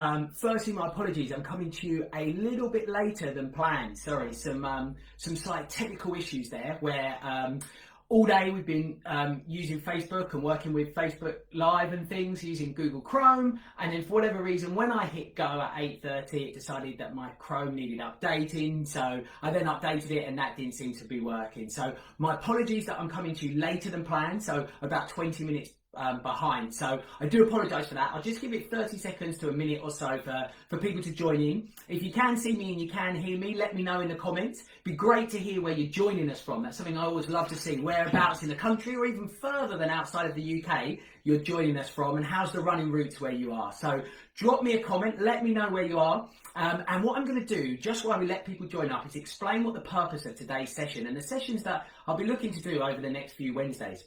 Firstly, my apologies. I'm coming to you a little bit later than planned. Sorry, some slight technical issues there where all day we've been using Facebook and working with Facebook Live and things using Google Chrome, and then for whatever reason when I hit go at 8:30 it decided that my Chrome needed updating, so I then updated it and that didn't seem to be working. So my apologies that I'm coming to you later than planned, so about 20 minutes behind, so I do apologise for that. I'll just give it 30 seconds to a minute or so for people to join in. If you can see me and you can hear me, let me know in the comments. It'd be great to hear where you're joining us from. That's something I always love to see, whereabouts in the country or even further than outside of the UK you're joining us from, and how's the running routes where you are. So drop me a comment, let me know where you are, and what I'm going to do just while we let people join up is explain what the purpose of today's session and the sessions that I'll be looking to do over the next few Wednesdays.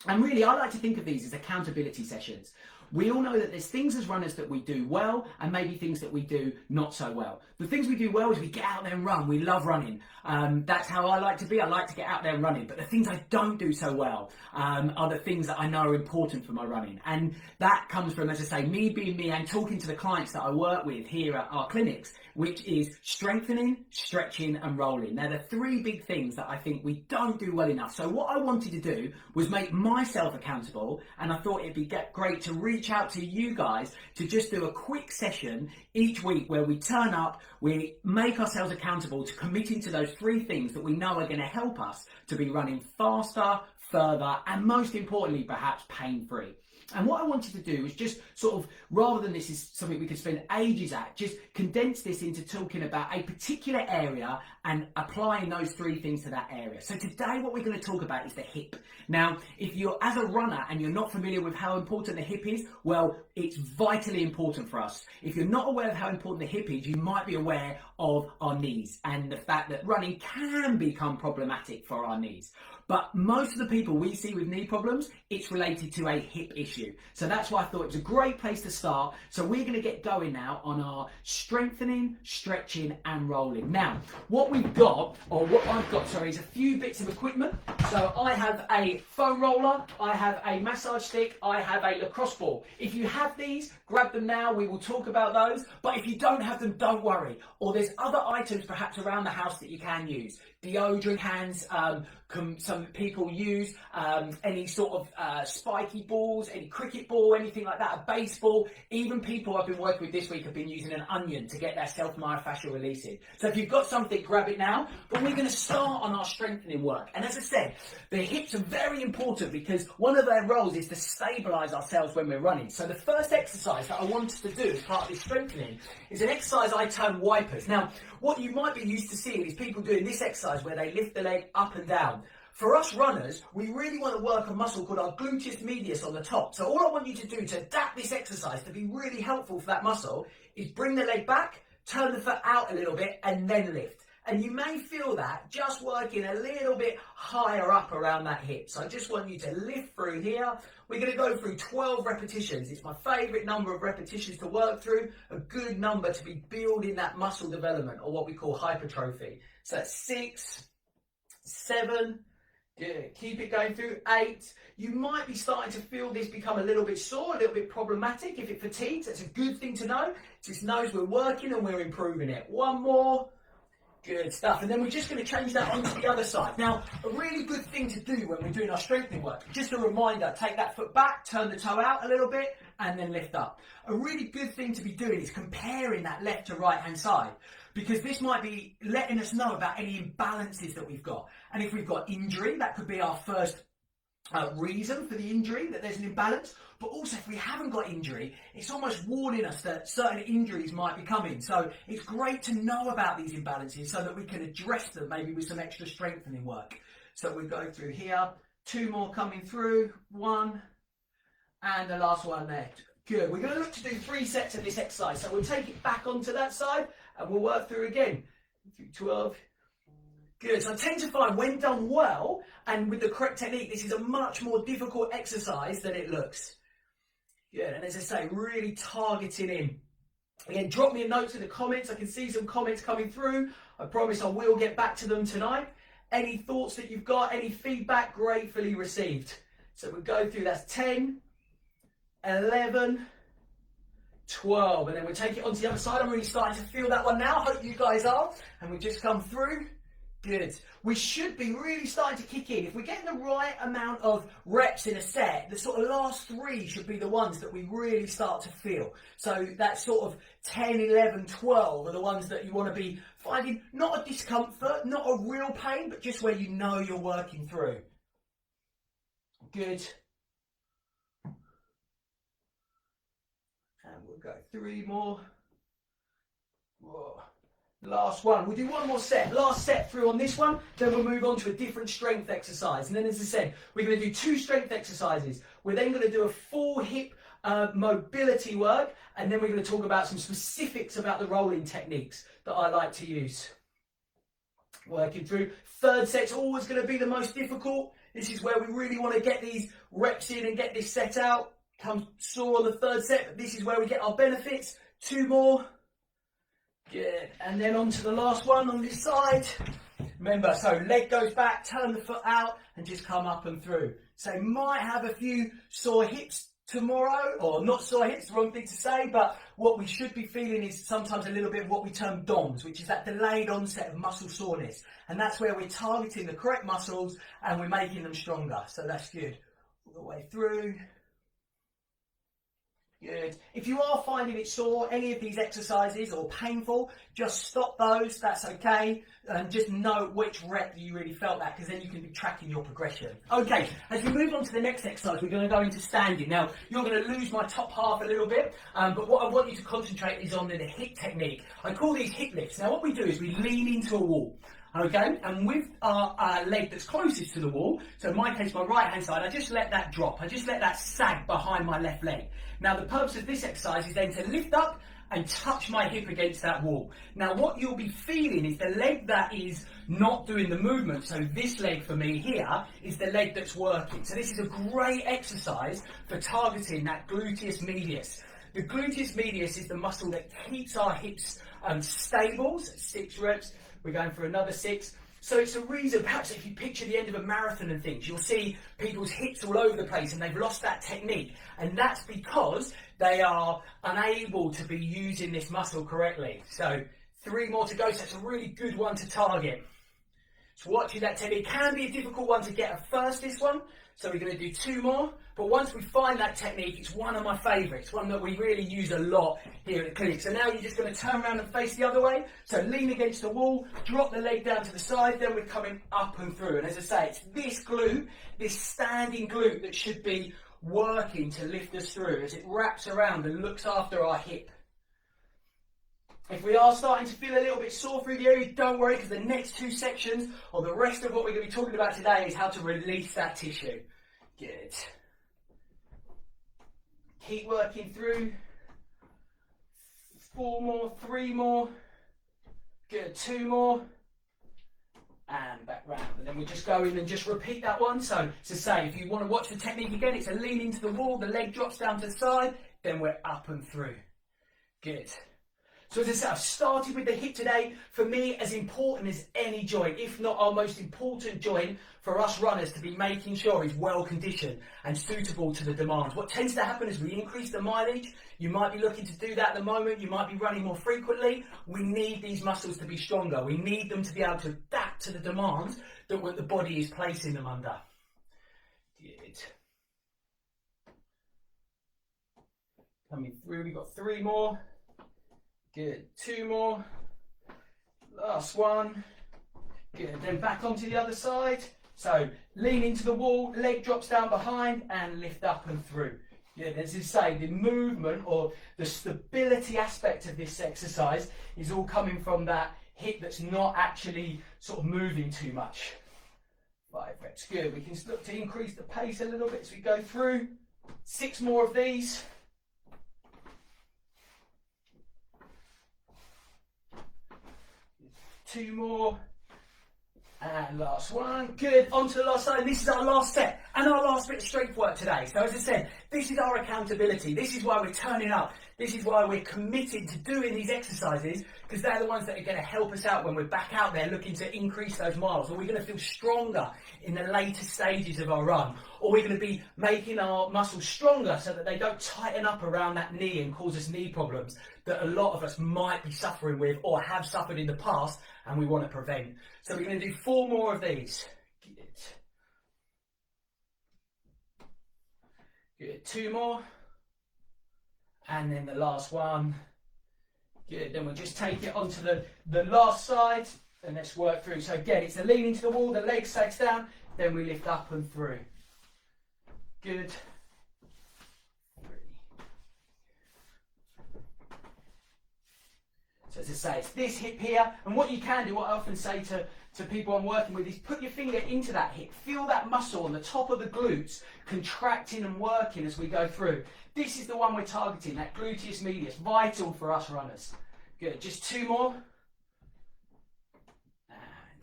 And really, I like to think of these as accountability sessions. We all know that there's things as runners that we do well and maybe things that we do not so well. The things we do well is we get out there and run. We love running. That's how I like to be. I like to get out there and running. But the things I don't do so well are the things that I know are important for my running. And that comes from, as I say, me being me and talking to the clients that I work with here at our clinics, which is strengthening, stretching and rolling. They're the three big things that I think we don't do well enough. So what I wanted to do was make myself accountable, and I thought it'd be great to reach out to you guys to just do a quick session each week where we turn up, we make ourselves accountable to committing to those three things that we know are going to help us to be running faster, further, and most importantly, perhaps pain-free. And what I wanted to do is just sort of, rather than this is something we could spend ages at, just condense this into talking about a particular area and applying those three things to that area. So today what we're going to talk about is the hip. Now, if you're as a runner and you're not familiar with how important the hip is, well, it's vitally important for us. If you're not aware of how important the hip is, you might be aware of our knees and the fact that running can become problematic for our knees. But most of the people we see with knee problems, it's related to a hip issue. So that's why I thought it was a great place to start. So we're going to get going now on our strengthening, stretching and rolling. Now, what we've got, or what I've got, sorry, is a few bits of equipment. So I have a foam roller, I have a massage stick, I have a lacrosse ball. If you have these, grab them now, we will talk about those. But if you don't have them, don't worry. Or there's other items perhaps around the house that you can use. Deodorant hands, some people use any sort of spiky balls, any cricket ball, anything like that, a baseball. Even people I've been working with this week have been using an onion to get their self-myofascial releasing. So if you've got something, grab it now. But we're going to start on our strengthening work. And as I said, the hips are very important because one of their roles is to stabilise ourselves when we're running. So the first exercise that I want us to do as part of this strengthening is an exercise I term wipers. Now, what you might be used to seeing is people doing this exercise where they lift the leg up and down. For us runners, we really want to work a muscle called our gluteus medius on the top. So all I want you to do to adapt this exercise to be really helpful for that muscle is bring the leg back, turn the foot out a little bit and then lift. And you may feel that just working a little bit higher up around that hip. So I just want you to lift through here. We're going to go through 12 repetitions. It's my favourite number of repetitions to work through, a good number to be building that muscle development, or what we call hypertrophy. So that's 6, 7, good. Keep it going through 8. You might be starting to feel this become a little bit sore, a little bit problematic. If it fatigues, that's a good thing to know. It just knows we're working and we're improving it. One more. Good stuff. And then we're just going to change that onto the other side. Now, a really good thing to do when we're doing our strengthening work, just a reminder, take that foot back, turn the toe out a little bit, and then lift up. A really good thing to be doing is comparing that left to right hand side, because this might be letting us know about any imbalances that we've got. And if we've got injury, that could be our first reason for the injury, that there's an imbalance. But also if we haven't got injury, it's almost warning us that certain injuries might be coming. So it's great to know about these imbalances so that we can address them maybe with some extra strengthening work. So we go through here, 2 more coming through, 1, and the last one there. Good. We're going to look to do 3 sets of this exercise. So we'll take it back onto that side and we'll work through again. 12. Good. So I tend to find when done well and with the correct technique, this is a much more difficult exercise than it looks. Good. And as I say, really targeting in. Again, drop me a note in the comments. I can see some comments coming through. I promise I will get back to them tonight. Any thoughts that you've got, any feedback, gratefully received. So we'll go through, that's 10, 11, 12. And then we'll take it onto the other side. I'm really starting to feel that one now. Hope you guys are. And we just come through. Good. We should be really starting to kick in. If we're getting the right amount of reps in a set, the sort of last 3 should be the ones that we really start to feel. So that sort of 10, 11, 12 are the ones that you want to be finding not a discomfort, not a real pain, but just where you know you're working through. Good. And we'll go 3 more. Whoa. Last one. We'll do one more set. Last set through on this one. Then we'll move on to a different strength exercise. And then, as I said, we're going to do 2 strength exercises. We're then going to do a full hip mobility work. And then we're going to talk about some specifics about the rolling techniques that I like to use. Working through. 3rd set's always going to be the most difficult. This is where we really want to get these reps in and get this set out. Come sore on the 3rd set, but this is where we get our benefits. 2 more. Good. And then on to the last one on this side. Remember, so leg goes back, turn the foot out, and just come up and through. So might have a few sore hips tomorrow, or not sore hips, wrong thing to say, but what we should be feeling is sometimes a little bit of what we term DOMS, which is that delayed onset of muscle soreness. And that's where we're targeting the correct muscles and we're making them stronger. So that's good. All the way through. Good. If you are finding it sore, any of these exercises, or painful, just stop those, that's okay, and just note which rep you really felt that, because then you can be tracking your progression. Okay, as we move on to the next exercise, we're going to go into standing. Now, you're going to lose my top half a little bit, but what I want you to concentrate is on the hip technique. I call these hip lifts. Now, what we do is we lean into a wall. Okay, and with our leg that's closest to the wall, so in my case, my right hand side, I just let that drop. I just let that sag behind my left leg. Now, the purpose of this exercise is then to lift up and touch my hip against that wall. Now, what you'll be feeling is the leg that is not doing the movement. So this leg for me here is the leg that's working. So this is a great exercise for targeting that gluteus medius. The gluteus medius is the muscle that keeps our hips stable. So 6 reps. We're going for another 6. So it's a reason, perhaps if you picture the end of a marathon and things, you'll see people's hips all over the place and they've lost that technique. And that's because they are unable to be using this muscle correctly. So 3 more to go, so it's a really good one to target. So watching that technique can be a difficult one to get at first, this one. So we're going to do 2 more. But once we find that technique, it's one of my favourites, one that we really use a lot here at the clinic. So now you're just going to turn around and face the other way. So lean against the wall, drop the leg down to the side, then we're coming up and through. And as I say, it's this glute, this standing glute that should be working to lift us through as it wraps around and looks after our hip. If we are starting to feel a little bit sore through the area, don't worry, because the next 2 sections, or the rest of what we're going to be talking about today, is how to release that tissue. Good. Keep working through. 4 more, 3 more. Good, 2 more. And back round. And then we just go in and just repeat that one. So to say, if you want to watch the technique again, it's a lean into the wall, the leg drops down to the side, then we're up and through. Good. So as I said, I've started with the hip today. For me, as important as any joint, if not our most important joint for us runners to be making sure is well conditioned and suitable to the demands. What tends to happen is we increase the mileage. You might be looking to do that at the moment. You might be running more frequently. We need these muscles to be stronger. We need them to be able to adapt to the demands that what the body is placing them under. Good. Coming through, we've got 3 more. Good, 2 more, last one, good, then back onto the other side. So lean into the wall, leg drops down behind and lift up and through. Yeah, as I say, the movement or the stability aspect of this exercise is all coming from that hip that's not actually sort of moving too much. 5 reps, good. We can look to increase the pace a little bit as we go through. 6 more of these. 2 more, and last one. Good, on to the last side. This is our last set, And our last bit of strength work today. So as I said, this is our accountability. This is why we're turning up. This is why we're committed to doing these exercises, because they're the ones that are going to help us out when we're back out there looking to increase those miles. Or we're going to feel stronger in the later stages of our run. Or we're going to be making our muscles stronger so that they don't tighten up around that knee and cause us knee problems that a lot of us might be suffering with or have suffered in the past and we want to prevent. So we're going to do 4 more of these. Good, 2 more, and then the last one. Good, then we'll just take it onto the last side, and let's work through. So again, it's the lean into the wall, the leg sags down, then we lift up and through. Good. 3. So as I say, it's this hip here, and what you can do, what I often say to people I'm working with, is put your finger into that hip, feel that muscle on the top of the glutes contracting and working as we go through. This is the one we're targeting, that gluteus medius, vital for us runners. Good, just 2 more.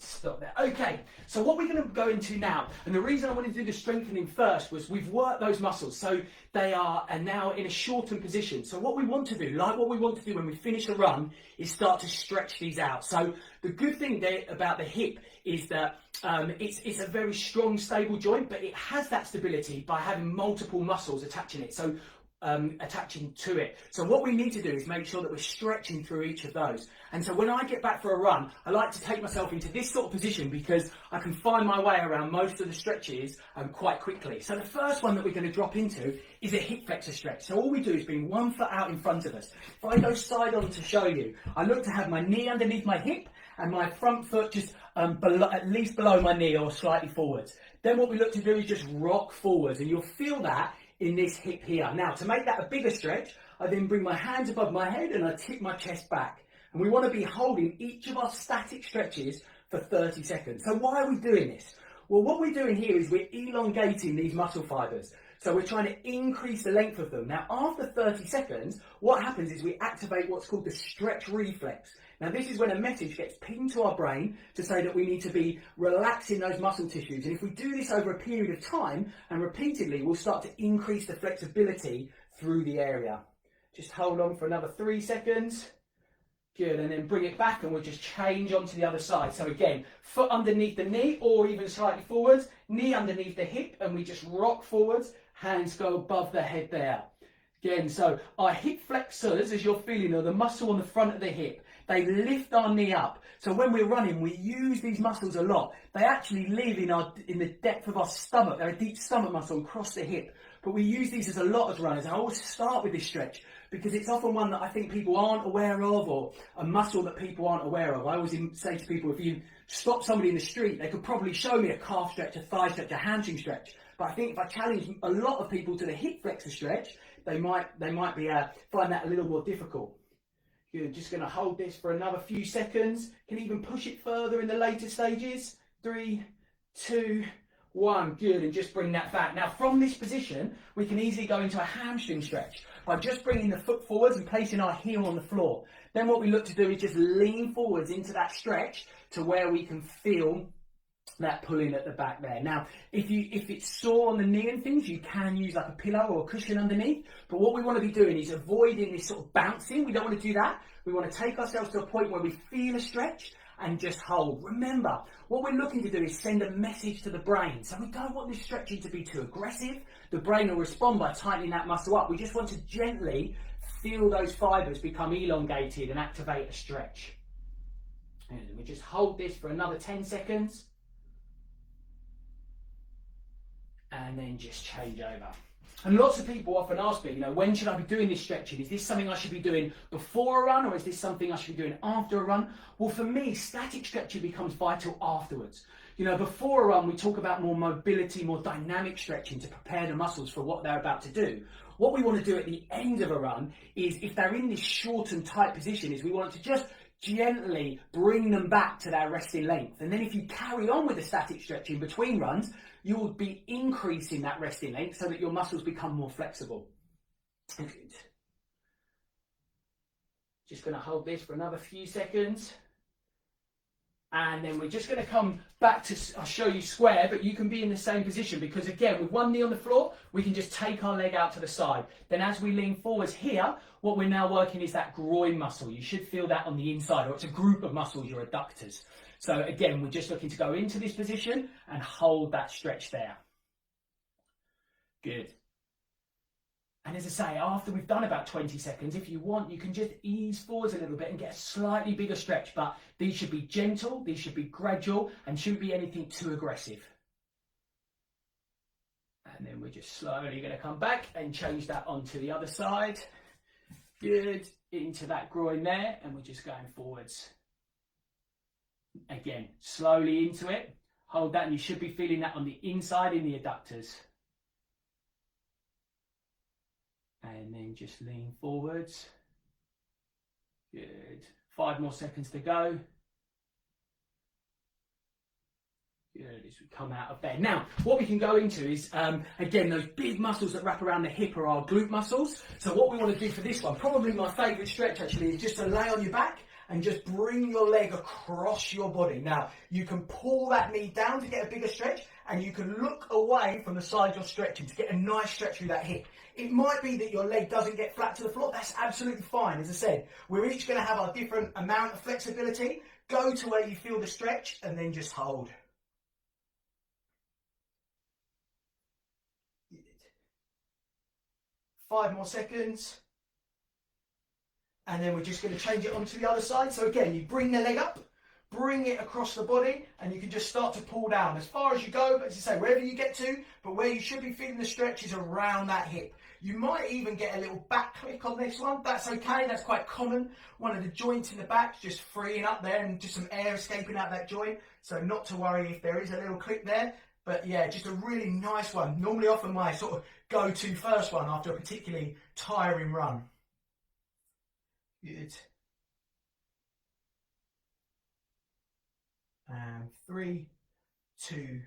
Stop there. Okay, so what we're going to go into now, and the reason I wanted to do the strengthening first was we've worked those muscles, so they are now in a shortened position. So what we want to do, like what we want to do when we finish a run, is start to stretch these out. So the good thing there about the hip is that it's a very strong, stable joint, but it has that stability by having multiple muscles attaching it. So attaching to it. So what we need to do is make sure that we're stretching through each of those. And so when I get back for a run, I like to take myself into this sort of position because I can find my way around most of the stretches quite quickly. So the first one that we're going to drop into is a hip flexor stretch. So all we do is bring one foot out in front of us. If I go side on to show you, I look to have my knee underneath my hip and my front foot just below, at least below my knee or slightly forwards. Then what we look to do is just rock forwards, and you'll feel that in this hip here. Now, to make that a bigger stretch, I then bring my hands above my head and I tip my chest back. And we want to be holding each of our static stretches for 30 seconds. So why are we doing this? Well, what we're doing here is we're elongating these muscle fibers. So we're trying to increase the length of them. Now, after 30 seconds, what happens is we activate what's called the stretch reflex. Now, this is when a message gets pinged to our brain to say that we need to be relaxing those muscle tissues. And if we do this over a period of time and repeatedly, we'll start to increase the flexibility through the area. Just hold on for another 3 seconds. Good, and then bring it back and we'll just change onto the other side. So again, foot underneath the knee or even slightly forwards, knee underneath the hip, and we just rock forwards, hands go above the head there. Again, so our hip flexors, as you're feeling, are the muscle on the front of the hip. They lift our knee up. So when we're running, we use these muscles a lot. They actually live in the depth of our stomach. They're a deep stomach muscle across the hip. But we use these as a lot as runners. And I always start with this stretch because it's often one that I think people aren't aware of, or a muscle that people aren't aware of. I always say to people, if you stop somebody in the street, they could probably show me a calf stretch, a thigh stretch, a hamstring stretch. But I think if I challenge a lot of people to the hip flexor stretch, they might find that a little more difficult. You're just going to hold this for another few seconds. Can even push it further in the later stages. 3, 2, 1. Good, and just bring that back. Now from this position, we can easily go into a hamstring stretch by just bringing the foot forwards and placing our heel on the floor. Then what we look to do is just lean forwards into that stretch to where we can feel that pulling at the back there. Now, if it's sore on the knee and things, you can use like a pillow or a cushion underneath. But what we want to be doing is avoiding this sort of bouncing. We don't want to do that. We want to take ourselves to a point where we feel a stretch and just hold. Remember, what we're looking to do is send a message to the brain. So we don't want this stretching to be too aggressive. The brain will respond by tightening that muscle up. We just want to gently feel those fibers become elongated and activate a stretch. And we just hold this for another 10 seconds. And then just change over. And lots of people often ask me, when should I be doing this stretching? Is this something I should be doing before a run, or is this something I should be doing after a run? Well, for me, static stretching becomes vital afterwards. Before a run, we talk about more mobility, more dynamic stretching to prepare the muscles for what they're about to do. What we want to do at the end of a run is, if they're in this short and tight position, is we want to just gently bring them back to their resting length. And then if you carry on with the static stretching between runs, you will be increasing that resting length so that your muscles become more flexible. Good. Just going to hold this for another few seconds. And then we're just going to come back to, I'll show you square, but you can be in the same position because again, with one knee on the floor, we can just take our leg out to the side. Then as we lean forwards here, what we're now working is that groin muscle. You should feel that on the inside, or it's a group of muscles, your adductors. So again, we're just looking to go into this position and hold that stretch there. Good. And as I say, after we've done about 20 seconds, if you want, you can just ease forwards a little bit and get a slightly bigger stretch, but these should be gentle, these should be gradual, and shouldn't be anything too aggressive. And then we're just slowly going to come back and change that onto the other side. Good, into that groin there, and we're just going forwards. Again, slowly into it, hold that, and you should be feeling that on the inside in the adductors. And then just lean forwards. Good. 5 more seconds to go. Good, as we come out of bed. Now, what we can go into is, again, those big muscles that wrap around the hip are our glute muscles. So what we want to do for this one, probably my favourite stretch actually, is just to lay on your back and just bring your leg across your body. Now, you can pull that knee down to get a bigger stretch, and you can look away from the side you're stretching to get a nice stretch through that hip. It might be that your leg doesn't get flat to the floor. That's absolutely fine. As I said, we're each going to have our different amount of flexibility. Go to where you feel the stretch and then just hold. 5 more seconds. And then we're just going to change it onto the other side. So again, you bring the leg up, bring it across the body, and you can just start to pull down as far as you go, but as I say, wherever you get to, but where you should be feeling the stretch is around that hip. You might even get a little back click on this one. That's okay, that's quite common. One of the joints in the back just freeing up there and just some air escaping out that joint. So not to worry if there is a little click there, but yeah, just a really nice one. Normally often my sort of go-to first one after a particularly tiring run. Good. And 3, 2,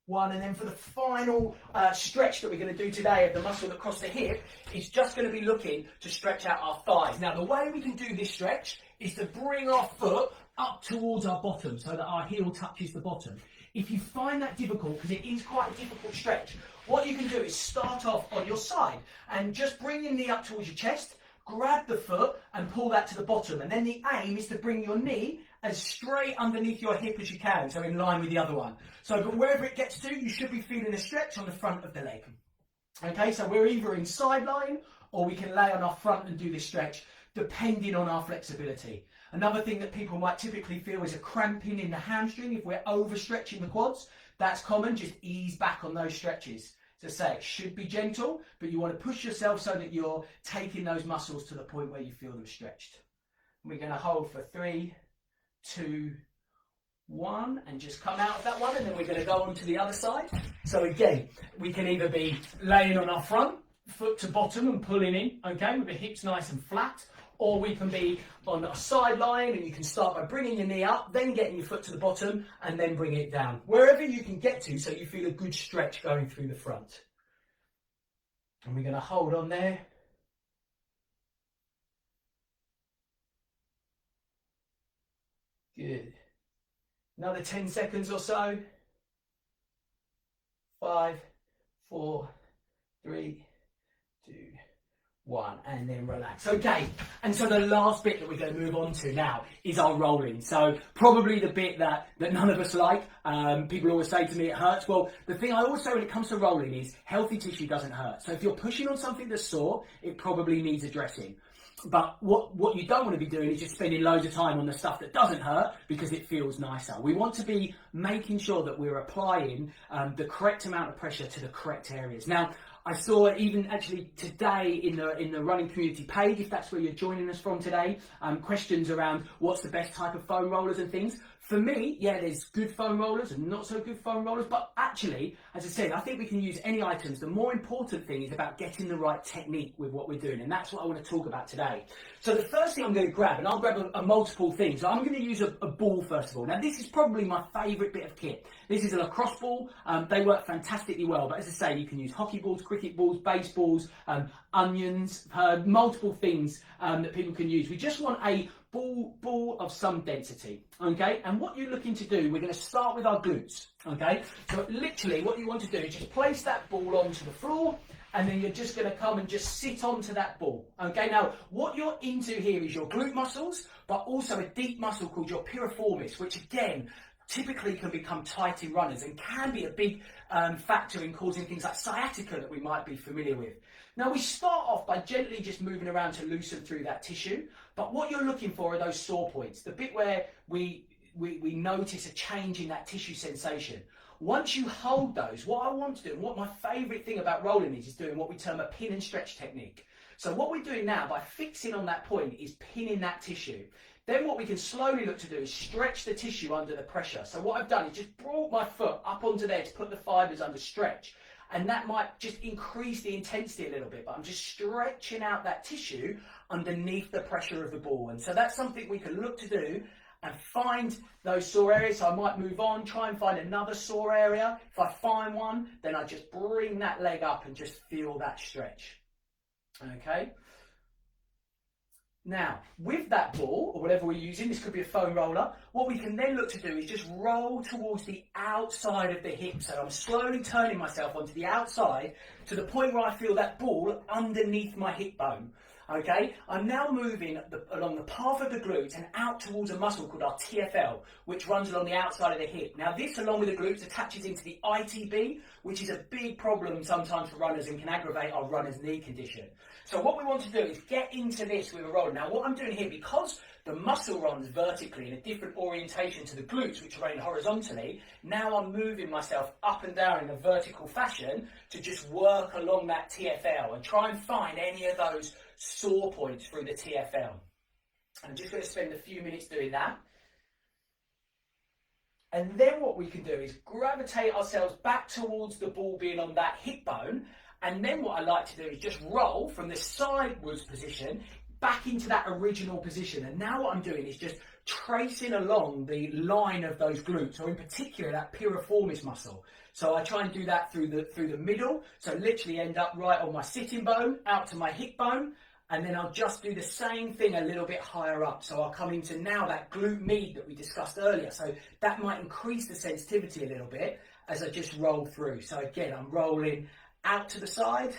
1. And then for the final stretch that we're going to do today of the muscle across the hip, is just going to be looking to stretch out our thighs. Now, the way we can do this stretch is to bring our foot up towards our bottom so that our heel touches the bottom. If you find that difficult, because it is quite a difficult stretch, what you can do is start off on your side and just bring your knee up towards your chest, grab the foot and pull that to the bottom. And then the aim is to bring your knee as straight underneath your hip as you can, so in line with the other one. So, but wherever it gets to, you should be feeling a stretch on the front of the leg. Okay, so we're either in sideline or we can lay on our front and do this stretch, depending on our flexibility. Another thing that people might typically feel is a cramping in the hamstring if we're overstretching the quads. That's common, just ease back on those stretches. As I say, it should be gentle, but you want to push yourself so that you're taking those muscles to the point where you feel them stretched. We're going to hold for 3, 2, 1, and just come out of that one, and then we're going to go on to the other side. So again, we can either be laying on our front, foot to bottom and pulling in, okay, with the hips nice and flat, or we can be on a sideline and you can start by bringing your knee up, then getting your foot to the bottom and then bring it down. Wherever you can get to so you feel a good stretch going through the front. And we're going to hold on there. Good. Another 10 seconds or so. 5, 4, 3, 2, 1, and then relax. Okay, and so the last bit that we're going to move on to now is our rolling. So probably the bit that none of us like. People always say to me it hurts. Well, the thing I always say when it comes to rolling is healthy tissue doesn't hurt. So if you're pushing on something that's sore, it probably needs addressing. But what you don't want to be doing is just spending loads of time on the stuff that doesn't hurt because it feels nicer. We want to be making sure that we're applying the correct amount of pressure to the correct areas. Now, I saw even actually today in the running community page, if that's where you're joining us from today, questions around what's the best type of foam rollers and things. For me, yeah, there's good foam rollers and not so good foam rollers, but actually, as I said, I think we can use any items. The more important thing is about getting the right technique with what we're doing, and that's what I want to talk about today. So the first thing I'm going to grab, and I'll grab a multiple thing, so I'm going to use a ball first of all. Now this is probably my favourite bit of kit. This is a lacrosse ball. They work fantastically well, but as I say, you can use hockey balls, cricket balls, baseballs, onions, multiple things that people can use. We just want a ball of some density, okay? And what you're looking to do, we're going to start with our glutes, okay? So literally what you want to do is just place that ball onto the floor, and then you're just going to come and just sit onto that ball, okay? Now, what you're into here is your glute muscles, but also a deep muscle called your piriformis, which again, typically can become tight in runners and can be a big factor in causing things like sciatica that we might be familiar with. Now, we start off by gently just moving around to loosen through that tissue, but what you're looking for are those sore points, the bit where we notice a change in that tissue sensation. Once you hold those, what I want to do, and what my favourite thing about rolling is doing what we term a pin and stretch technique. So what we're doing now by fixing on that point is pinning that tissue. Then what we can slowly look to do is stretch the tissue under the pressure. So what I've done is just brought my foot up onto there to put the fibres under stretch. And that might just increase the intensity a little bit, but I'm just stretching out that tissue underneath the pressure of the ball. And so that's something we can look to do and find those sore areas. So I might move on, try and find another sore area. If I find one, then I just bring that leg up and just feel that stretch. Okay. Now, with that ball, or whatever we're using, this could be a foam roller, what we can then look to do is just roll towards the outside of the hip. So I'm slowly turning myself onto the outside to the point where I feel that ball underneath my hip bone. Okay, I'm now moving along the path of the glutes and out towards a muscle called our TFL, which runs along the outside of the hip. Now this, along with the glutes, attaches into the ITB, which is a big problem sometimes for runners and can aggravate our runner's knee condition. So what we want to do is get into this with a roller. Now what I'm doing here, because the muscle runs vertically in a different orientation to the glutes, which run horizontally, now I'm moving myself up and down in a vertical fashion to just work along that TFL and try and find any of those sore points through the TFL. I'm just going to spend a few minutes doing that. And then what we can do is gravitate ourselves back towards the ball being on that hip bone. And then what I like to do is just roll from the sideways position back into that original position. And now what I'm doing is just tracing along the line of those glutes, or in particular that piriformis muscle. So I try and do that through the middle. So literally end up right on my sitting bone, out to my hip bone. And then I'll just do the same thing a little bit higher up. So I'll come into now that glute med that we discussed earlier. So that might increase the sensitivity a little bit as I just roll through. So again, I'm rolling out to the side,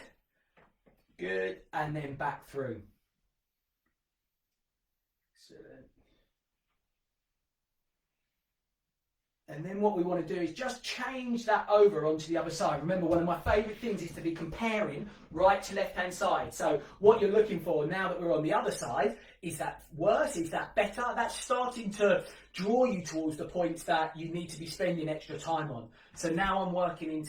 good, and then back through. Excellent. And then what we want to do is just change that over onto the other side. Remember, one of my favourite things is to be comparing right to left-hand side. So what you're looking for now that we're on the other side, is that worse? Is that better? That's starting to draw you towards the points that you need to be spending extra time on. So now I'm working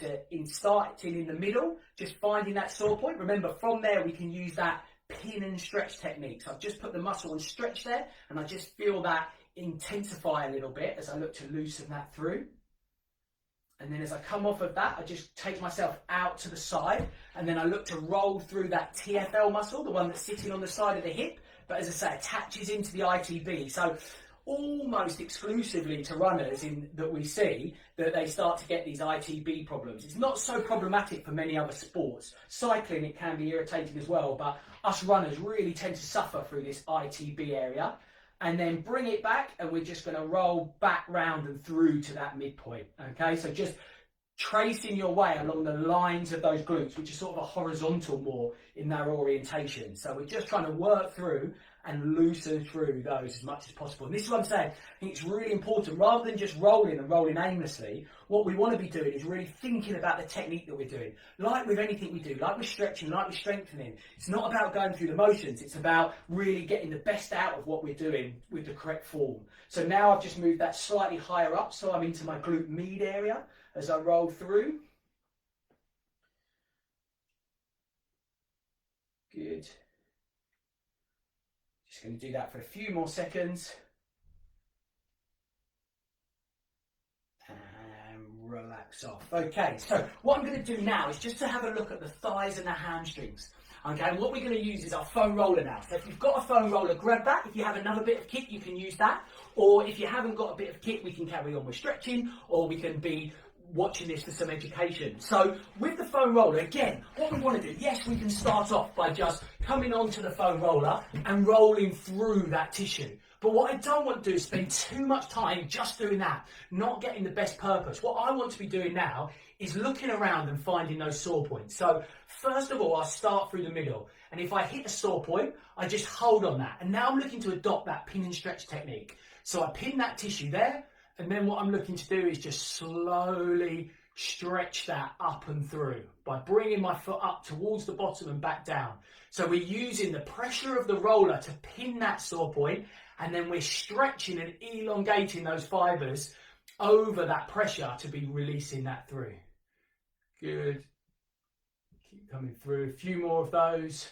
starting in the middle, just finding that sore point. Remember, from there we can use that pin and stretch technique. So I've just put the muscle and stretch there, and I just feel that intensify a little bit as I look to loosen that through. And then as I come off of that, I just take myself out to the side, and then I look to roll through that TFL muscle, the one that's sitting on the side of the hip, but as I say, attaches into the ITB. So almost exclusively to runners that we see that they start to get these ITB problems. It's not so problematic for many other sports. Cycling, it can be irritating as well, but us runners really tend to suffer through this ITB area. And then bring it back, and we're just going to roll back round and through to that midpoint. Okay, so just tracing your way along the lines of those glutes, which is sort of a horizontal more in their orientation. So we're just trying to work through and loosen through those as much as possible. And this is what I'm saying. I think it's really important, rather than just rolling and rolling aimlessly, what we want to be doing is really thinking about the technique that we're doing. Like with anything we do, like with stretching, like with strengthening, it's not about going through the motions, it's about really getting the best out of what we're doing with the correct form. So now I've just moved that slightly higher up, so I'm into my glute med area as I roll through. Good. Just going to do that for a few more seconds. And relax off. Okay, so what I'm going to do now is just to have a look at the thighs and the hamstrings. Okay, and what we're going to use is our foam roller now. So if you've got a foam roller, grab that. If you have another bit of kit, you can use that. Or if you haven't got a bit of kit, we can carry on with stretching, or we can be watching this for some education. So with the foam roller, again, what we want to do, yes, we can start off by just coming onto the foam roller and rolling through that tissue. But what I don't want to do is spend too much time just doing that, not getting the best purpose. What I want to be doing now is looking around and finding those sore points. So first of all, I start through the middle. And if I hit a sore point, I just hold on that. And now I'm looking to adopt that pin and stretch technique. So I pin that tissue there. And then what I'm looking to do is just slowly stretch that up and through by bringing my foot up towards the bottom and back down. So we're using the pressure of the roller to pin that sore point, and then we're stretching and elongating those fibers over that pressure to be releasing that through. Good. Keep coming through. A few more of those.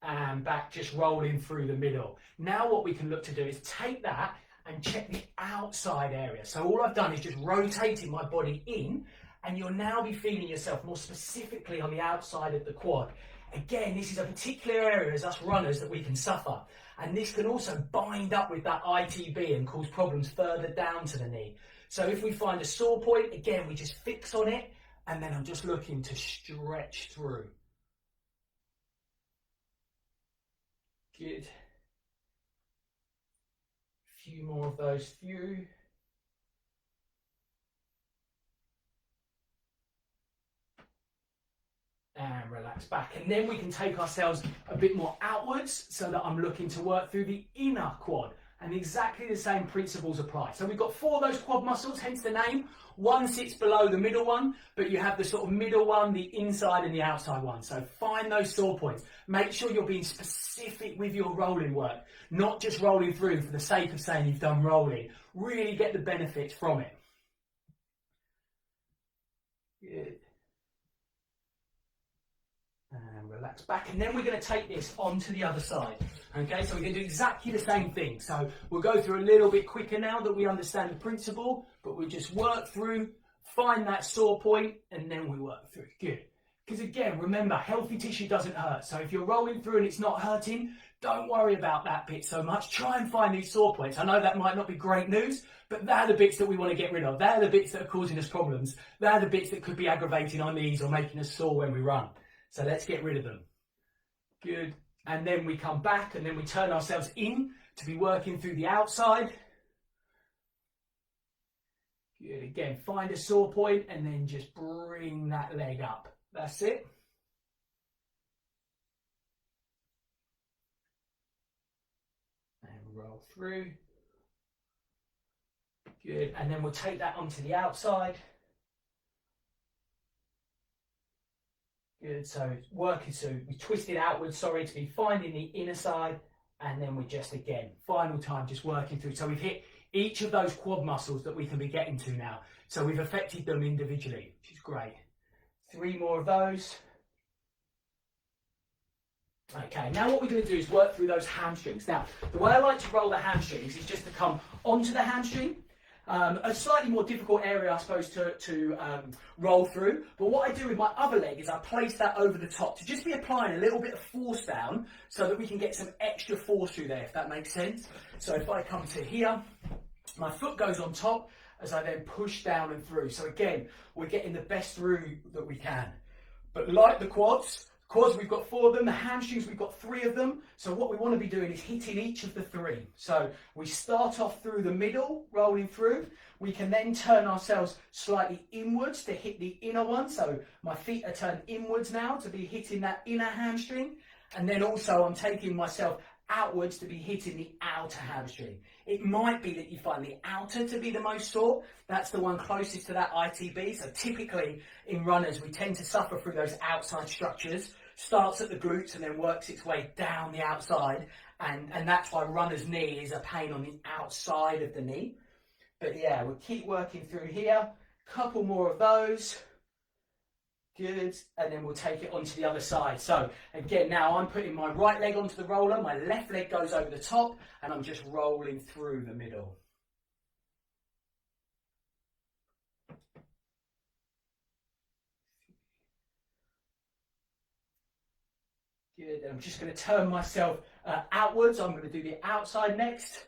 And back, just rolling through the middle. Now what we can look to do is take that and check the outside area. So all I've done is just rotating my body in, and you'll now be feeling yourself more specifically on the outside of the quad. Again, this is a particular area as us runners that we can suffer. And this can also bind up with that ITB and cause problems further down to the knee. So if we find a sore point, again, we just fix on it, and then I'm just looking to stretch through. Good. A few more of those through. And relax back. And then we can take ourselves a bit more outwards so that I'm looking to work through the inner quad. And exactly the same principles apply. So we've got 4 of those quad muscles, hence the name. One sits below the middle one, but you have the sort of middle one, the inside and the outside one. So find those sore points. Make sure you're being specific with your rolling work, not just rolling through for the sake of saying you've done rolling. Really get the benefits from it. Good. And relax back, and then we're going to take this onto the other side. Okay, so we're going to do exactly the same thing. So we'll go through a little bit quicker now that we understand the principle, but we just work through, find that sore point, and then we work through. Good. Because again, remember, healthy tissue doesn't hurt. So if you're rolling through and it's not hurting, don't worry about that bit so much. Try and find these sore points. I know that might not be great news, but they're the bits that we want to get rid of. They're the bits that are causing us problems. They're the bits that could be aggravating our knees or making us sore when we run. So let's get rid of them. Good. And then we come back and then we turn ourselves in to be working through the outside. Good. Again, find a sore point and then just bring that leg up. That's it. And roll through. Good. And then we'll take that onto the outside. Good, so working, so we twist it outwards, to be finding the inner side, and then we just again, final time, just working through. So we've hit each of those quad muscles that we can be getting to now. So we've affected them individually, which is great. 3 more of those. Okay, now what we're going to do is work through those hamstrings. Now, the way I like to roll the hamstrings is just to come onto the hamstring. A slightly more difficult area, I suppose, to roll through. But what I do with my other leg is I place that over the top to just be applying a little bit of force down so that we can get some extra force through there, if that makes sense. So if I come to here, my foot goes on top as I then push down and through. So again, we're getting the best through that we can. But like the quads, we've got 4 of them, the hamstrings, we've got 3 of them. So what we want to be doing is hitting each of the 3. So we start off through the middle, rolling through. We can then turn ourselves slightly inwards to hit the inner one. So my feet are turned inwards now to be hitting that inner hamstring. And then also I'm taking myself outwards to be hitting the outer hamstring. It might be that you find the outer to be the most sore. That's the one closest to that ITB. So typically in runners, we tend to suffer through those outside structures. Starts at the glutes and then works its way down the outside. And that's why runner's knee is a pain on the outside of the knee. But yeah, we'll keep working through here. Couple more of those. Good, and then we'll take it onto the other side. So again, now I'm putting my right leg onto the roller, my left leg goes over the top, and I'm just rolling through the middle. Good, and I'm just going to turn myself outwards. I'm going to do the outside next.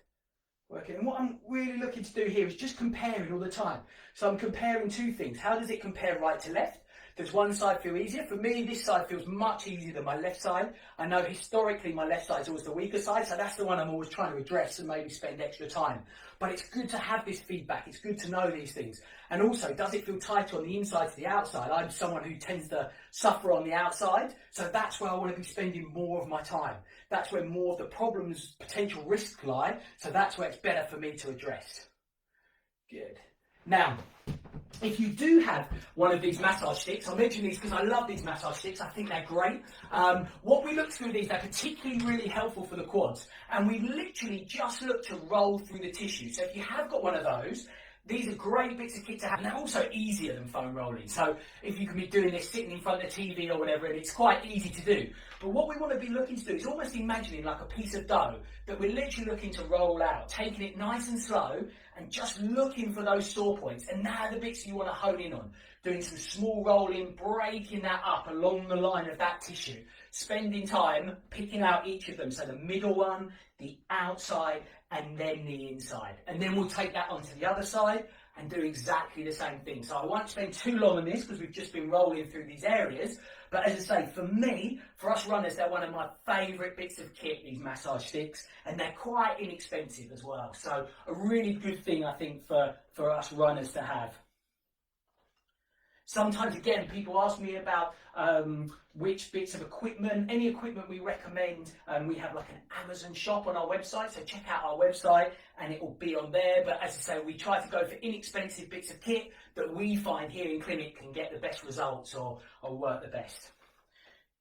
Working. And what I'm really looking to do here is just comparing all the time. So I'm comparing two things. How does it compare right to left? Does one side feel easier? For me, this side feels much easier than my left side. I know historically my left side is always the weaker side, so that's the one I'm always trying to address and maybe spend extra time. But it's good to have this feedback. It's good to know these things. And also, does it feel tighter on the inside to the outside? I'm someone who tends to suffer on the outside, so that's where I want to be spending more of my time. That's where more of the problems, potential risks lie, so that's where it's better for me to address. Good. Now, if you do have one of these massage sticks, I'll mention these because I love these massage sticks, I think they're great. What we look through these, they're particularly really helpful for the quads, and we literally just look to roll through the tissue. So if you have got one of those, these are great bits of kit to have, and they're also easier than foam rolling. So if you can be doing this sitting in front of the TV or whatever, and it's quite easy to do. But what we want to be looking to do is almost imagining like a piece of dough that we're literally looking to roll out, taking it nice and slow and just looking for those sore points. And now the bits you want to hone in on, doing some small rolling, breaking that up along the line of that tissue, spending time picking out each of them. So the middle one, the outside, and then the inside. And then we'll take that onto the other side and do exactly the same thing. So I won't spend too long on this because we've just been rolling through these areas. But as I say, for me, for us runners, they're one of my favourite bits of kit, these massage sticks, and they're quite inexpensive as well. So a really good thing, I think, for us runners to have. Sometimes, again, people ask me about which bits of equipment, any equipment we recommend. We have like an Amazon shop on our website, so check out our website and it will be on there. But as I say, we try to go for inexpensive bits of kit that we find here in clinic can get the best results or work the best.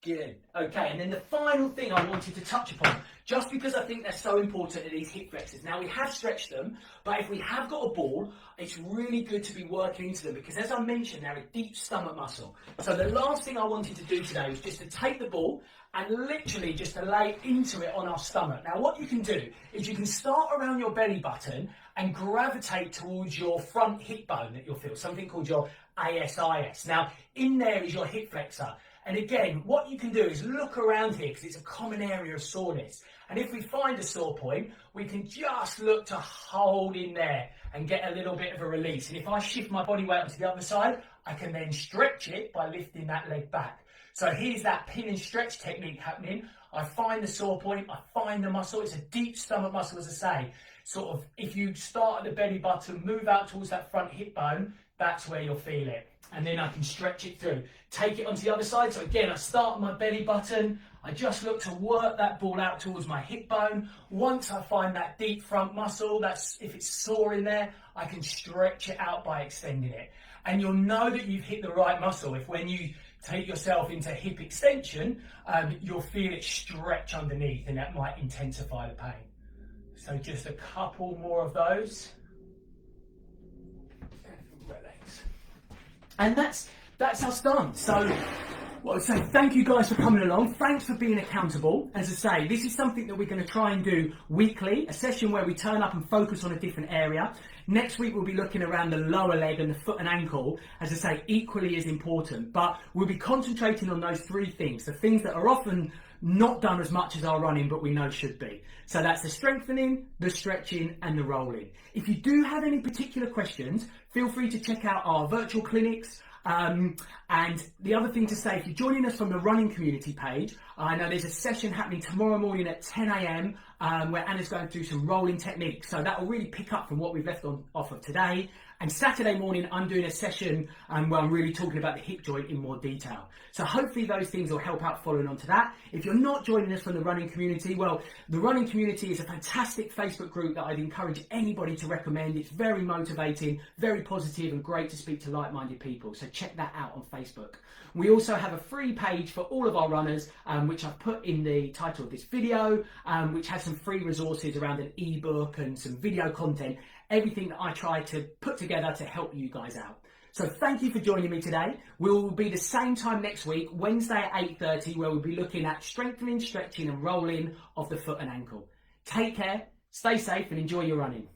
Good. Okay, and then the final thing I wanted to touch upon, just because I think they're so important, are these hip flexors. Now, we have stretched them, but if we have got a ball, it's really good to be working into them because, as I mentioned, they're a deep stomach muscle. So the last thing I wanted to do today was just to take the ball and literally just to lay into it on our stomach. Now, what you can do is you can start around your belly button and gravitate towards your front hip bone that you'll feel, something called your ASIS. Now, in there is your hip flexor. And again, what you can do is look around here because it's a common area of soreness. And if we find a sore point, we can just look to hold in there and get a little bit of a release. And if I shift my body weight onto the other side, I can then stretch it by lifting that leg back. So here's that pin and stretch technique happening. I find the sore point, I find the muscle. It's a deep stomach muscle, as I say. Sort of, if you start at the belly button, move out towards that front hip bone, that's where you'll feel it. And then I can stretch it through. Take it onto the other side. So again, I start at my belly button. I just look to work that ball out towards my hip bone. Once I find that deep front muscle, that's if it's sore in there, I can stretch it out by extending it. And you'll know that you've hit the right muscle if when you take yourself into hip extension, you'll feel it stretch underneath and that might intensify the pain. So just a couple more of those. And that's us done. So, well, I'd say thank you guys for coming along. Thanks for being accountable. As I say, this is something that we're going to try and do weekly, a session where we turn up and focus on a different area. Next week, we'll be looking around the lower leg and the foot and ankle, as I say, equally as important. But we'll be concentrating on those three things, the things that are often not done as much as our running, but we know should be. So that's the strengthening, the stretching, and the rolling. If you do have any particular questions, feel free to check out our virtual clinics. And the other thing to say, if you're joining us from the running community page, I know there's a session happening tomorrow morning at 10 a.m. Where Anna's going through some rolling techniques. So that will really pick up from what we've left off of today. And Saturday morning, I'm doing a session where I'm really talking about the hip joint in more detail. So hopefully those things will help out following on to that. If you're not joining us from the running community, well, the running community is a fantastic Facebook group that I'd encourage anybody to recommend. It's very motivating, very positive, and great to speak to like-minded people. So check that out on Facebook. We also have a free page for all of our runners, which I've put in the title of this video, which has some free resources around an ebook and some video content, everything that I try to put together to help you guys out. So thank you for joining me today. We'll be the same time next week, Wednesday at 8:30, where we'll be looking at strengthening, stretching and rolling of the foot and ankle. Take care, stay safe and enjoy your running.